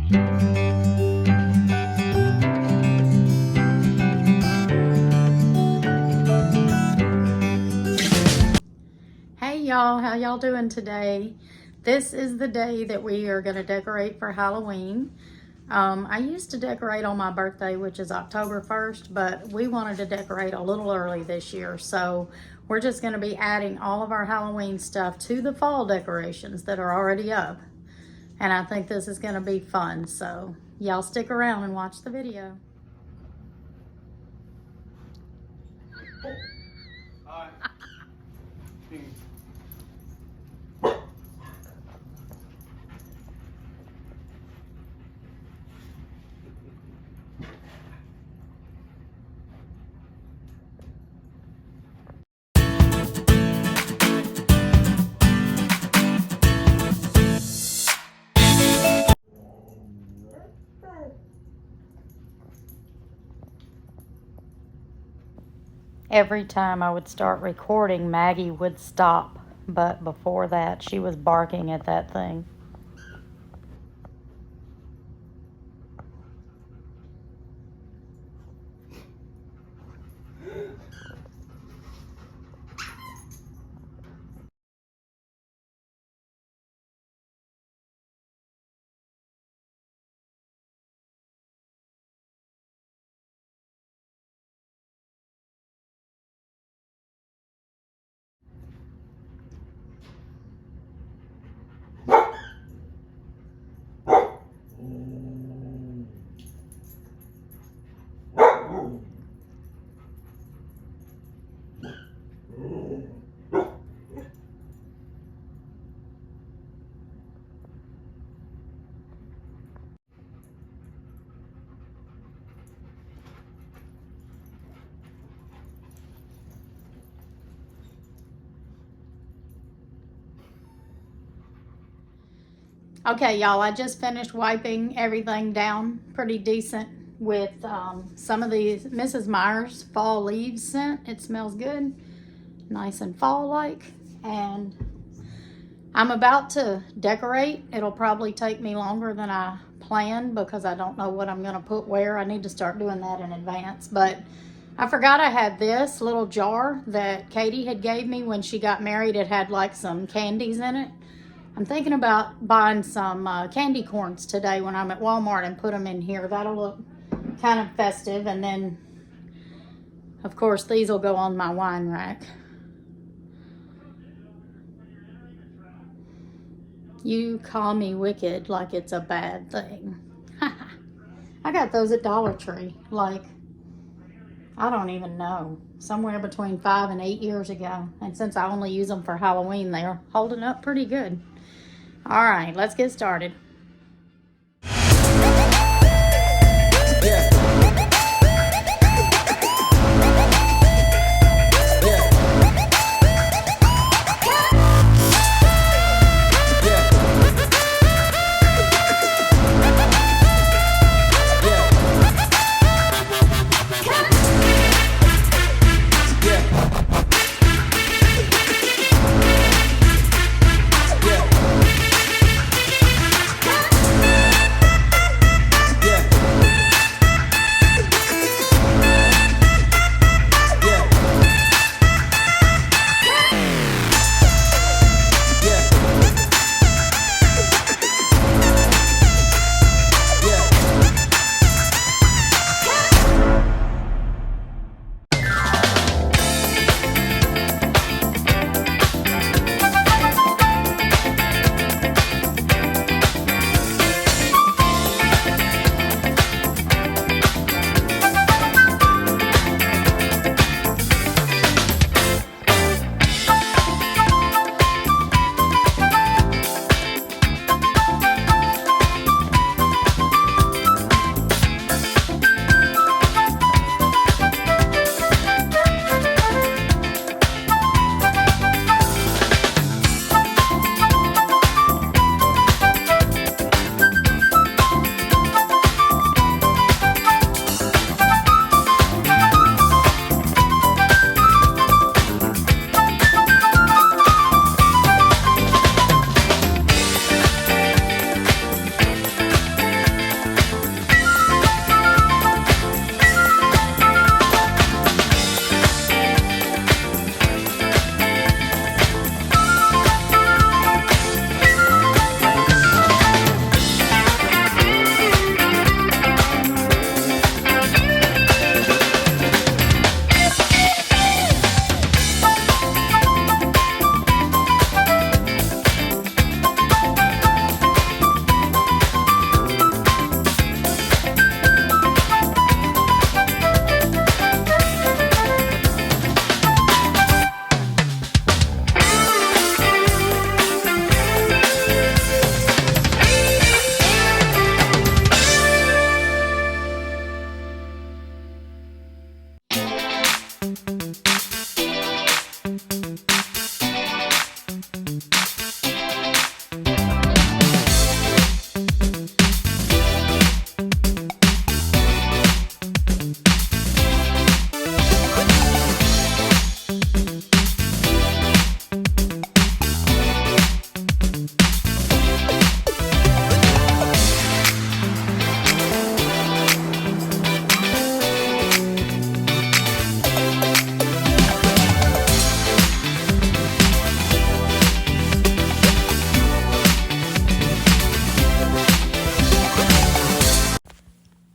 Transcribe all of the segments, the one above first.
Hey y'all, how y'all doing today? This is the day that we are going to decorate for Halloween. I used to decorate on my birthday, which is October 1st, but we wanted to decorate a little early this year. So we're just going to be adding all of our Halloween stuff to the fall decorations that are already up. And I think this is going to be fun. So y'all stick around and watch the video. Hi. Every time I would start recording, Maggie would stop. But before that, she was barking at that thing. Okay, y'all, I just finished wiping everything down pretty decent with some of these Mrs. Meyer's fall leaves scent. It smells good, nice and fall-like. And I'm about to decorate. It'll probably take me longer than I planned because I don't know what I'm gonna put where. I need to start doing that in advance. But I forgot I had this little jar that Katie had gave me when she got married. It had like some candies in it. I'm thinking about buying some candy corns today when I'm at Walmart and put them in here. That'll look kind of festive. And then, of course, these will go on my wine rack. You call me wicked like it's a bad thing. I got those at Dollar Tree, like, I don't even know, somewhere between 5 and 8 years ago. And since I only use them for Halloween, they're holding up pretty good. All right, let's get started.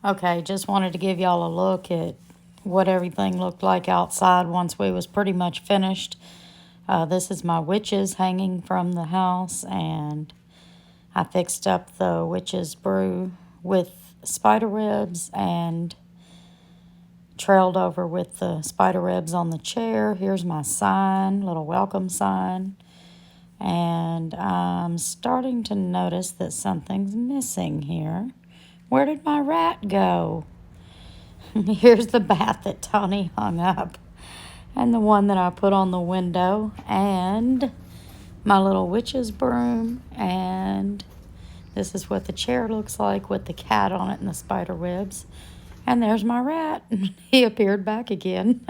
Okay, just wanted to give y'all a look at what everything looked like outside once we was pretty much finished. This is my witches hanging from the house, and I fixed up the witch's brew with spider webs and trailed over with the spider webs on the chair. Here's my sign, little welcome sign. And I'm starting to notice that something's missing here. Where did my rat go? Here's the bat that Tony hung up, and the one that I put on the window, and my little witch's broom, and this is what the chair looks like with the cat on it and the spider webs. And there's my rat. He appeared back again.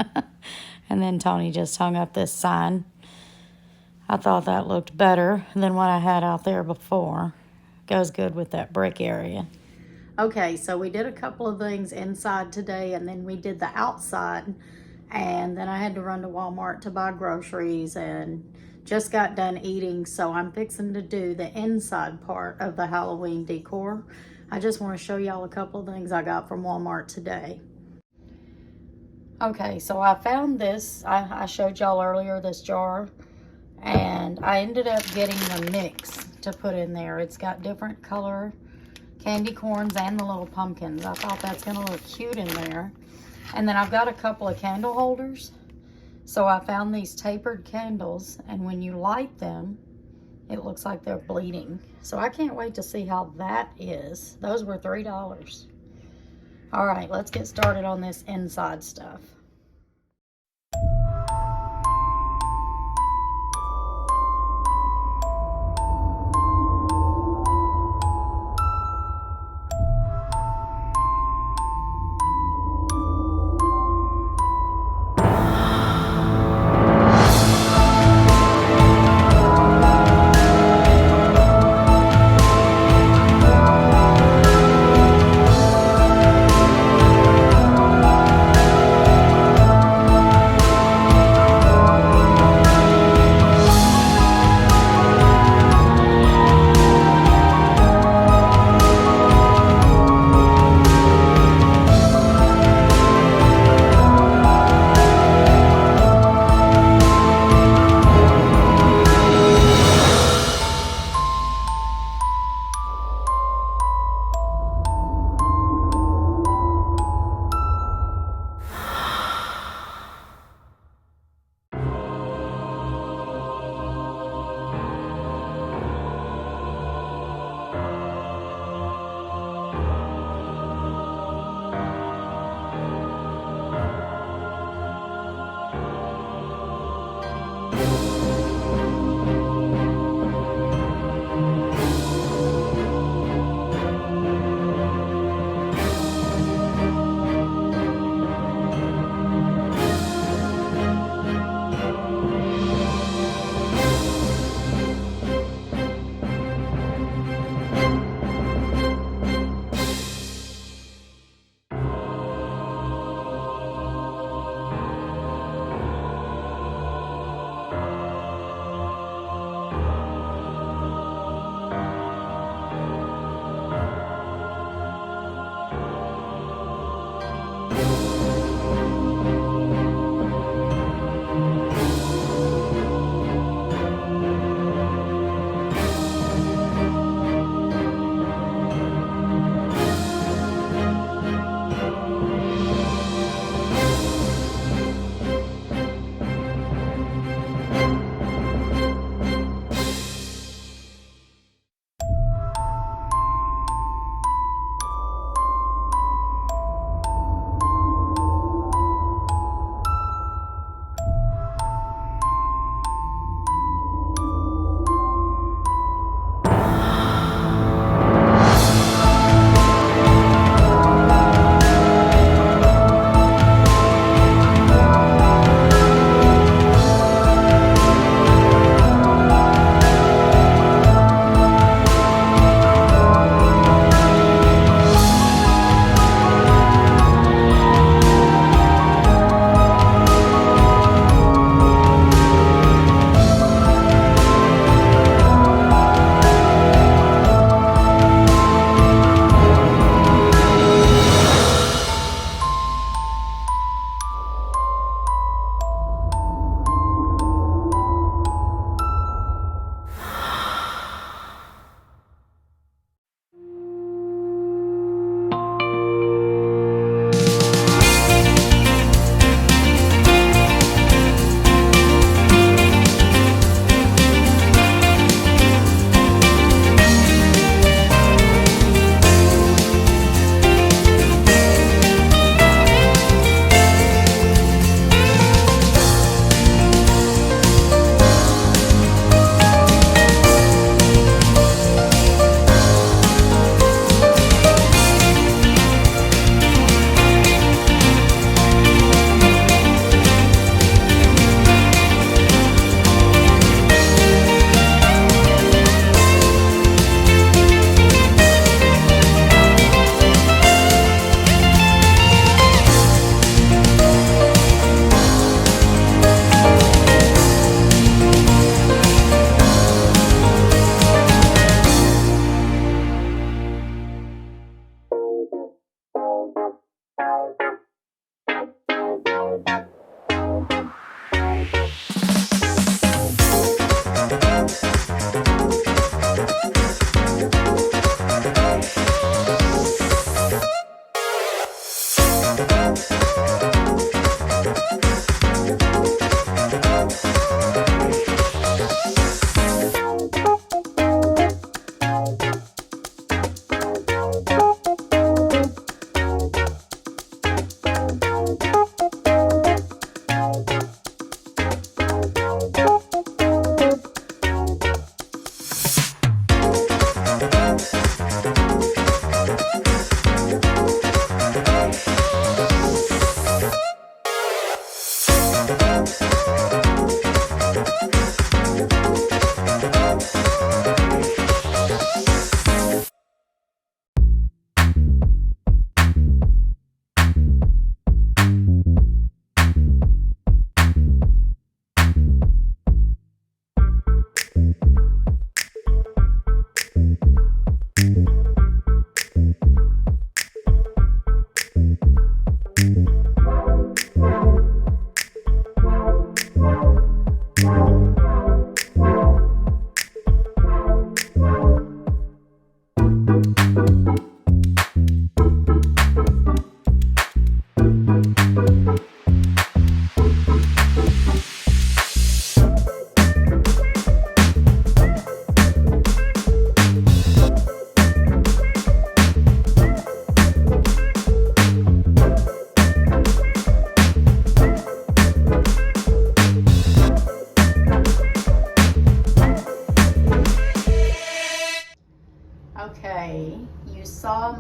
And then Tony just hung up this sign. I thought that looked better than what I had out there before. Goes good with that brick area. Okay, so we did a couple of things inside today, and then we did the outside, and then I had to run to Walmart to buy groceries and just got done eating, so I'm fixing to do the inside part of the Halloween decor. I just want to show y'all a couple of things I got from Walmart today. Okay, so I found this. I showed y'all earlier this jar, and I ended up getting the mix to put in there. It's got different color candy corns and the little pumpkins. I thought that's gonna look cute in there. And then I've got a couple of candle holders. So I found these tapered candles, and when you light them, it looks like they're bleeding. So I can't wait to see how that is. Those were $3. All right, let's get started on this inside stuff.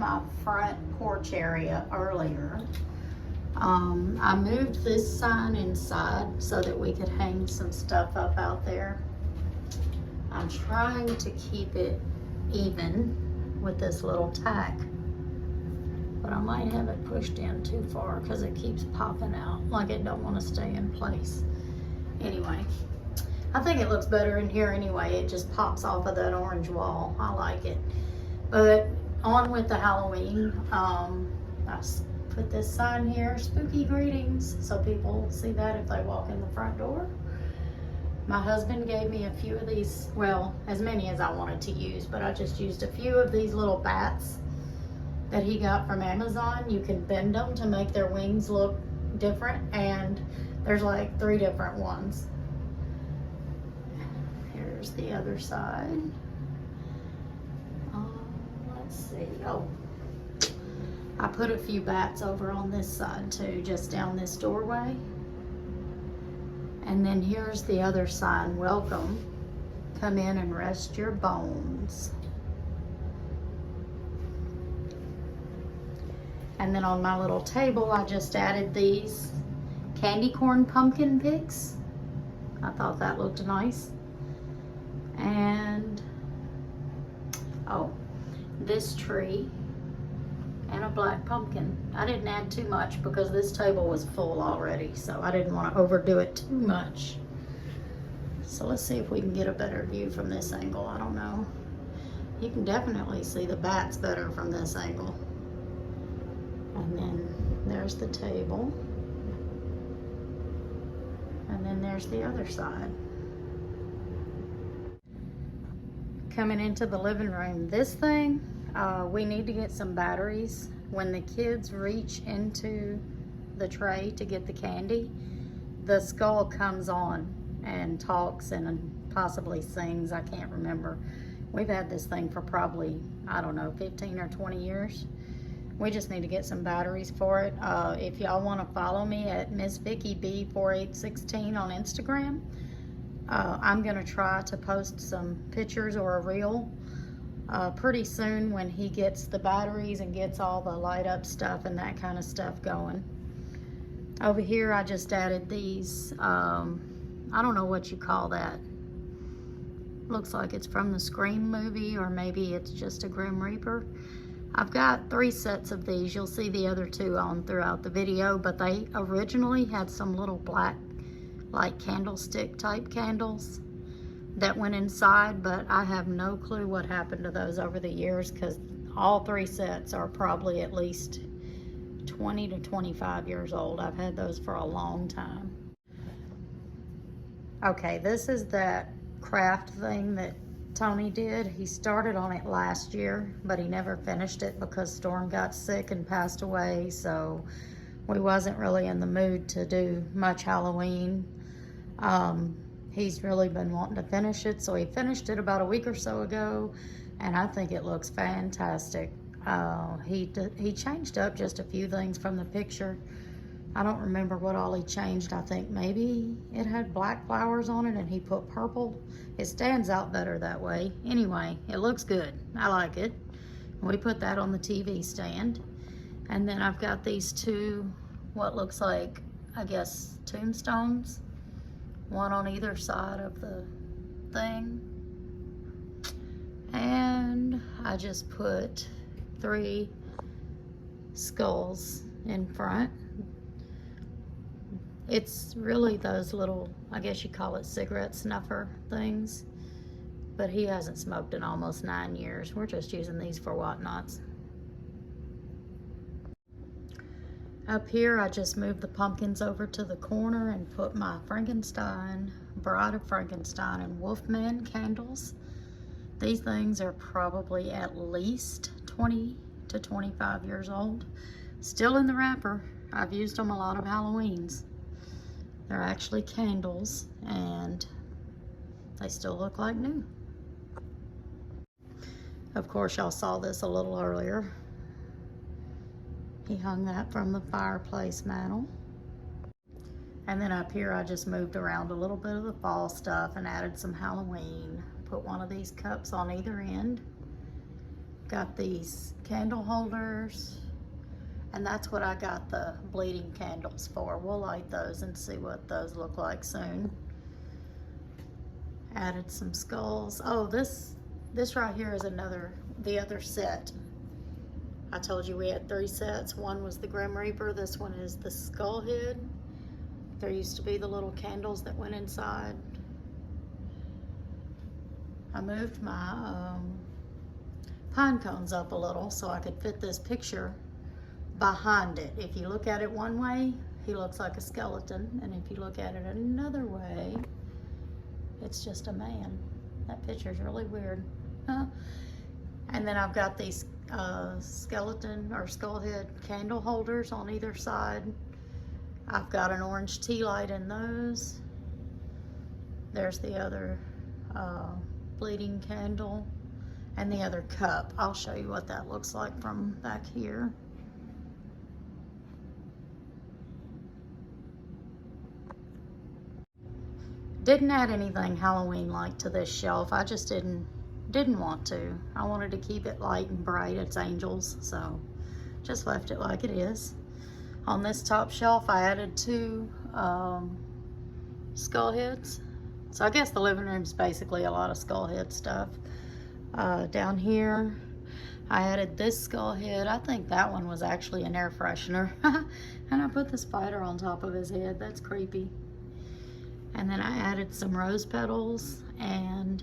my front porch area earlier. I moved this sign inside so that we could hang some stuff up out there. I'm trying to keep it even with this little tack, but I might have it pushed in too far because it keeps popping out like it don't want to stay in place. Anyway, I think it looks better in here anyway. It just pops off of that orange wall. I like it. But on with the Halloween. I put this sign here, spooky greetings, so people see that if they walk in the front door. My husband gave me a few of these, well, as many as I wanted to use, but I just used a few of these little bats that he got from Amazon. You can bend them to make their wings look different, and there's like 3 different ones. Here's the other side. Let's see. Oh, I put a few bats over on this side too, just down this doorway. And then here's the other sign, welcome, come in and rest your bones. And then on my little table, I just added these candy corn pumpkin picks. I thought that looked nice. And, oh, this tree and a black pumpkin. I didn't add too much because this table was full already, so I didn't want to overdo it too much. So let's see if we can get a better view from this angle. I don't know. You can definitely see the bats better from this angle. And then there's the table. And then there's the other side. Coming into the living room, this thing, we need to get some batteries. When the kids reach into the tray to get the candy, the skull comes on and talks and possibly sings. I can't remember. We've had this thing for probably, I don't know, 15 or 20 years. We just need to get some batteries for it. If y'all want to follow me at Miss Vicky B4816 on Instagram, I'm gonna try to post some pictures or a reel pretty soon when he gets the batteries and gets all the light up stuff and that kind of stuff going. Over here I just added these, I don't know what you call that. Looks like it's from the Scream movie, or maybe it's just a Grim Reaper. I've got 3 sets of these. You'll see the other 2 on throughout the video, but they originally had some little black like candlestick type candles that went inside, but I have no clue what happened to those over the years because all 3 sets are probably at least 20 to 25 years old. I've had those for a long time. Okay, this is that craft thing that Tony did. He started on it last year, but he never finished it because Storm got sick and passed away, so we wasn't really in the mood to do much Halloween. He's really been wanting to finish it, so he finished it about a week or so ago, and I think it looks fantastic. He changed up just a few things from the picture. I don't remember what all he changed. I think maybe it had black flowers on it and he put purple. It stands out better that way. Anyway, it looks good. I like it. We put that on the TV stand. And then I've got these 2, what looks like, I guess, tombstones. One on either side of the thing. And I just put 3 skulls in front. It's really those little, I guess you call it cigarette snuffer things, but he hasn't smoked in almost 9 years. We're just using these for whatnots. Up here, I just moved the pumpkins over to the corner and put my Frankenstein, Bride of Frankenstein and Wolfman candles. These things are probably at least 20 to 25 years old. Still in the wrapper. I've used them a lot of Halloweens. They're actually candles and they still look like new. Of course, y'all saw this a little earlier. He hung that from the fireplace mantle. And then up here, I just moved around a little bit of the fall stuff and added some Halloween. Put one of these cups on either end. Got these candle holders, and that's what I got the bleeding candles for. We'll light those and see what those look like soon. Added some skulls. Oh, this right here is the other set. I told you we had 3 sets. One was the Grim Reaper. This one is the skull head. There used to be the little candles that went inside. I moved my pine cones up a little so I could fit this picture behind it. If you look at it one way, he looks like a skeleton, and if you look at it another way, it's just a man. That picture is really weird. Huh? And then I've got these skeleton or skull head candle holders on either side. I've got an orange tea light in those. There's the other bleeding candle and the other cup. I'll show you what that looks like from back here. Didn't add anything Halloween-like to this shelf. I just didn't want to. I wanted to keep it light and bright. It's angels, so just left it like it is. On this top shelf, I added 2 skull heads. So I guess the living room is basically a lot of skull head stuff. Down here, I added this skull head. I think that one was actually an air freshener. And I put the spider on top of his head. That's creepy. And then I added some rose petals, and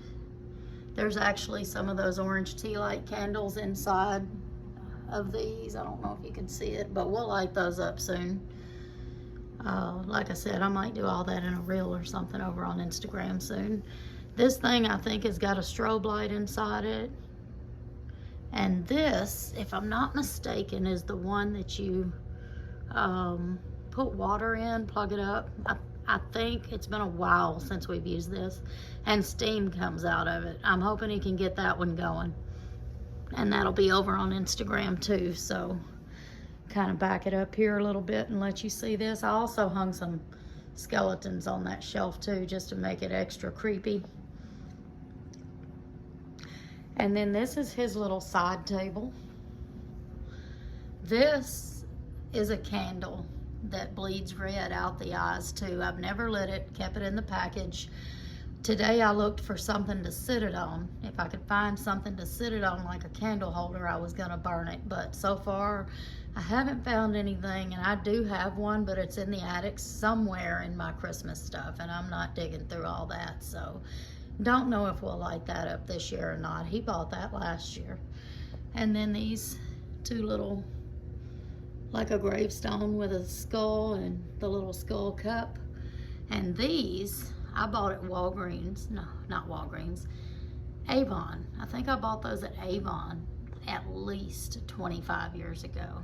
there's actually some of those orange tea light candles inside of these. I don't know if you can see it, but we'll light those up soon. Like I said, I might do all that in a reel or something over on Instagram soon. This thing I think has got a strobe light inside it. And this, if I'm not mistaken, is the one that you put water in, plug it up. I think it's been a while since we've used this, and steam comes out of it. I'm hoping he can get that one going, and that'll be over on Instagram too. So kind of back it up here a little bit and let you see this. I also hung some skeletons on that shelf too, just to make it extra creepy. And then this is his little side table. This is a candle that bleeds red out the eyes too. I've never lit it, kept it in the package. Today I looked for something to sit it on. If I could find something to sit it on like a candle holder, I was gonna burn it. But so far, I haven't found anything, and I do have one, but it's in the attic somewhere in my Christmas stuff, and I'm not digging through all that. So don't know if we'll light that up this year or not. He bought that last year. And then these 2 little, like a gravestone with a skull and the little skull cup. And these, I bought at Walgreens. No, not Walgreens. Avon. I think I bought those at Avon at least 25 years ago.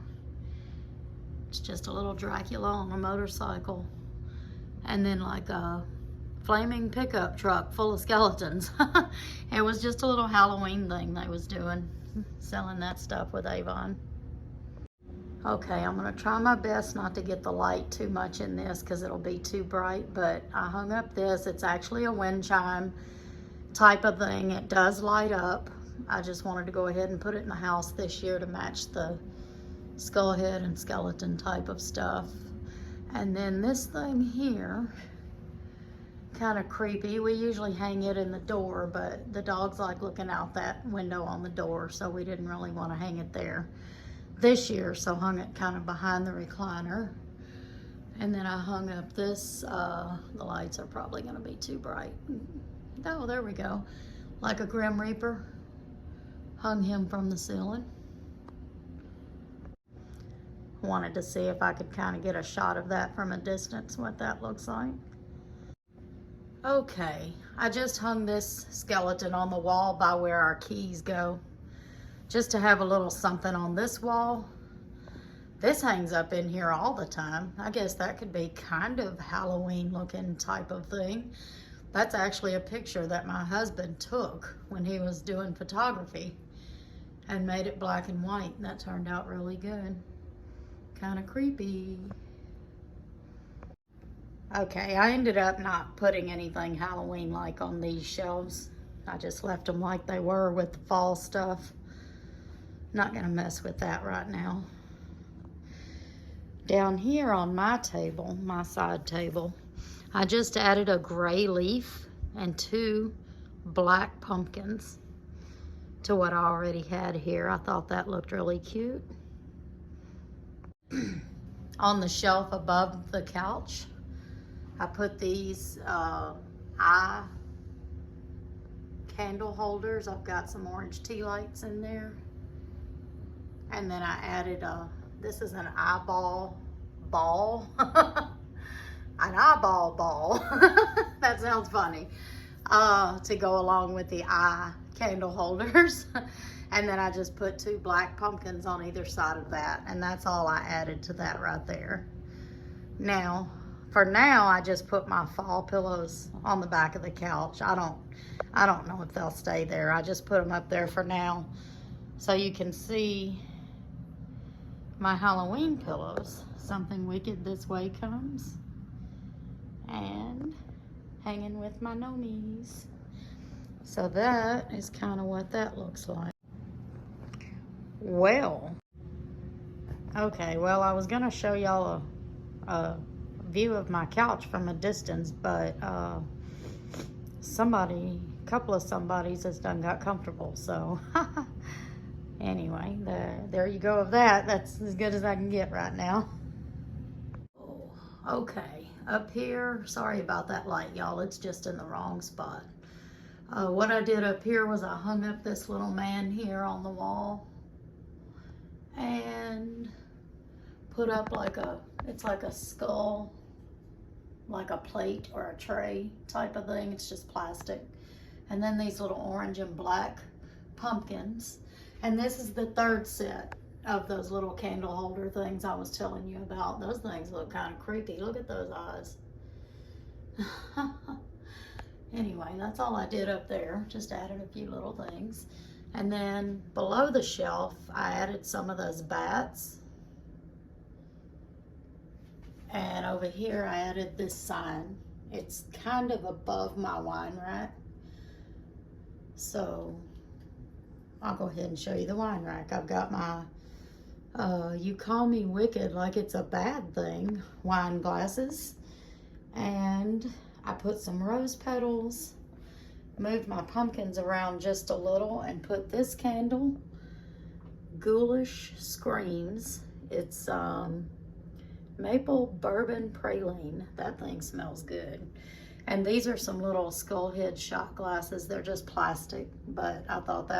It's just a little Dracula on a motorcycle. And then like a flaming pickup truck full of skeletons. It was just a little Halloween thing they was doing, selling that stuff with Avon. Okay, I'm gonna try my best not to get the light too much in this because it'll be too bright, but I hung up this. It's actually a wind chime type of thing. It does light up. I just wanted to go ahead and put it in the house this year to match the skull head and skeleton type of stuff. And then this thing here, kind of creepy. We usually hang it in the door, but the dogs like looking out that window on the door, so we didn't really want to hang it there this year, so hung it kind of behind the recliner. And then I hung up this, the lights are probably going to be too bright. Oh, there we go. Like a Grim Reaper. Hung him from the ceiling. Wanted to see if I could kind of get a shot of that from a distance, what that looks like. Okay, I just hung this skeleton on the wall by where our keys go, just to have a little something on this wall. This hangs up in here all the time. I guess that could be kind of Halloween looking type of thing. That's actually a picture that my husband took when he was doing photography and made it black and white. That turned out really good. Kind of creepy. Okay, I ended up not putting anything Halloween-like on these shelves. I just left them like they were with the fall stuff. Not gonna mess with that right now. Down here on my table, my side table, I just added a gray leaf and 2 black pumpkins to what I already had here. I thought that looked really cute. On the shelf above the couch, I put these eye candle holders. I've got some orange tea lights in there. And then I added this is an eyeball ball. An eyeball ball. That sounds funny. To go along with the eye candle holders. And then I just put 2 black pumpkins on either side of that. And that's all I added to that right there. Now, for now, I just put my fall pillows on the back of the couch. I don't know if they'll stay there. I just put them up there for now. So you can see my Halloween pillows. Something wicked this way comes. And hanging with my gnomies. So that is kind of what that looks like. Well, okay, well, I was gonna show y'all a view of my couch from a distance, but a couple of somebodies has done got comfortable, so anyway, there you go of that. That's as good as I can get right now. Oh, okay, up here, sorry about that light, y'all, it's just in the wrong spot. What I did up here was I hung up this little man here on the wall and put up it's like a skull, like a plate or a tray type of thing. It's just plastic. And then these little orange and black pumpkins. And this is the 3rd set of those little candle holder things I was telling you about. Those things look kind of creepy. Look at those eyes. Anyway, that's all I did up there. Just added a few little things. And then below the shelf, I added some of those bats. And over here, I added this sign. It's kind of above my wine rack. So I'll go ahead and show you the wine rack. I've got my You Call Me Wicked Like It's a Bad Thing wine glasses. And I put some rose petals, moved my pumpkins around just a little, and put this candle, Ghoulish Screams. It's maple bourbon praline. That thing smells good. And these are some little skull head shot glasses. They're just plastic, but I thought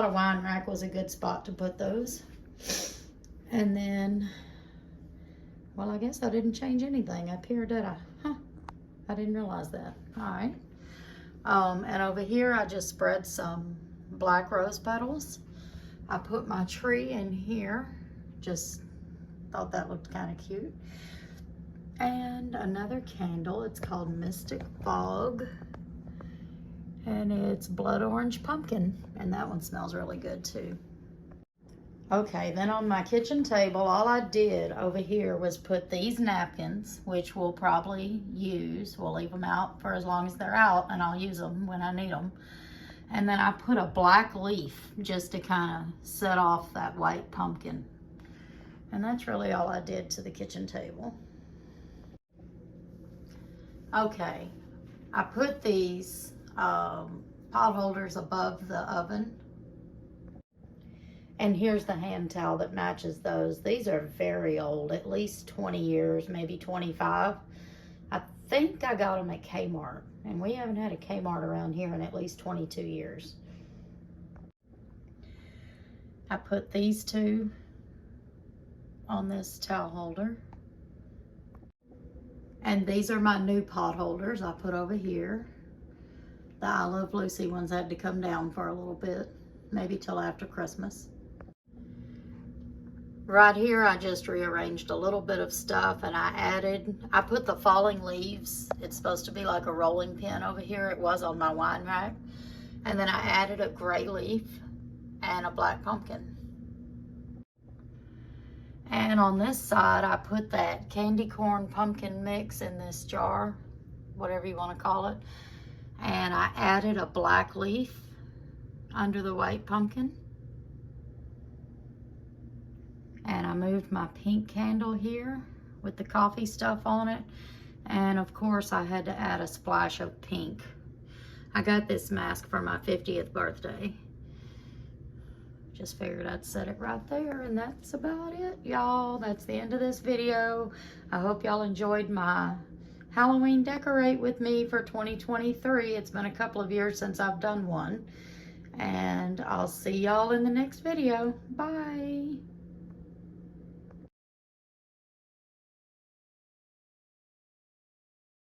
a wine rack was a good spot to put those. And then, well, I guess I didn't change anything up here, did I? Huh, I didn't realize that. All right. And over here, I just spread some black rose petals. I put my tree in here. Just thought that looked kind of cute. And another candle. It's called Mystic Fog. And it's blood orange pumpkin. And that one smells really good too. Okay, then on my kitchen table, all I did over here was put these napkins, which we'll probably use. We'll leave them out for as long as they're out, and I'll use them when I need them. And then I put a black leaf just to kind of set off that white pumpkin. And that's really all I did to the kitchen table. Okay, I put these pot holders above the oven. And here's the hand towel that matches those. These are very old, at least 20 years, maybe 25. I think I got them at Kmart, and we haven't had a Kmart around here in at least 22 years. I put these 2 on this towel holder. And these are my new pot holders I put over here. The I Love Lucy ones had to come down for a little bit, maybe till after Christmas. Right here, I just rearranged a little bit of stuff, and I put the falling leaves. It's supposed to be like a rolling pin over here. It was on my wine rack. And then I added a gray leaf and a black pumpkin. And on this side, I put that candy corn pumpkin mix in this jar, whatever you want to call it. And I added a black leaf under the white pumpkin. I moved my pink candle here with the coffee stuff on it. And of course I had to add a splash of pink. I got this mask for my 50th birthday. Just figured I'd set it right there, and that's about it, y'all. That's the end of this video. I hope y'all enjoyed my Halloween decorate with me for 2023. It's been a couple of years since I've done one. And I'll see y'all in the next video. Bye.